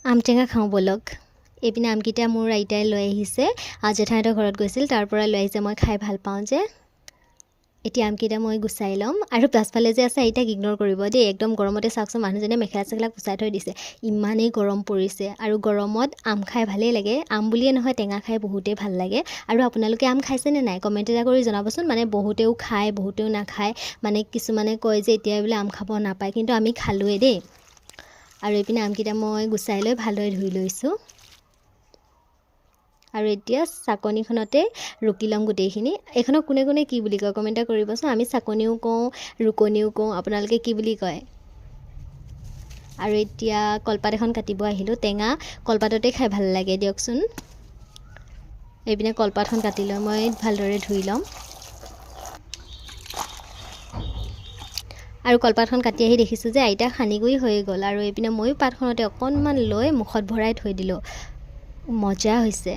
আমটেঙা খাওঁ বলক। এইপিনে আমকেইটা মোৰ আইতাই লৈ আহিছে, জেঠাইহঁতৰ ঘৰত গৈছিল, তাৰ পৰা লৈ আহিছে। মই খাই ভাল পাওঁ যে। এতিয়া আমকেইটা মই গুচাই ল'ম। আৰু পাছফালে যে আছে আইতাক ইগন'ৰ কৰিব দেই, একদম গৰমতে চাওকচোন মানুহজনে মেখেলা চেখেলা কুচাই থৈ দিছে। ইমানেই গৰম পৰিছে, আৰু গৰমত আম খাই ভালেই লাগে। আম বুলিয়ে নহয়, টেঙা খাই বহুতেই ভাল লাগে। আৰু আপোনালোকে আম খাইছেনে নাই কমেণ্ট এটা কৰি জনাবচোন। মানে বহুতেও খায়, বহুতেও নাখায়। মানে কিছুমানে কয় যে এতিয়া বোলে আম খাব নাপায়, কিন্তু আমি খালোৱেই দেই। আৰু এইপিনে আমকেইটা মই গুচাই লৈ ভালদৰে ধুই লৈছোঁ। আৰু এতিয়া চাকনিখনতে ৰুকি ল'ম গোটেইখিনি। এইখনক কোনে কোনে কি বুলি কয় কমেণ্ট কৰিবচোন। আমি চাকনিও কওঁ, ৰুকনিও কওঁ, আপোনালোকে কি বুলি কয়। আৰু এতিয়া কলপাত এখন কাটিব আহিলোঁ। টেঙা কলপাততে খাই ভাল লাগে দিয়কচোন। এইপিনে কলপাতখন কাটি লৈ মই ভালদৰে ধুই ল'ম। আৰু কলপাতখন কাটি আহি দেখিছোঁ যে আইতা সানিগুৰি হৈ গ'ল। আৰু এইপিনে ময়ো পাতখনতে অকণমান লৈ মুখত ভৰাই থৈ দিলোঁ। মজা হৈছে।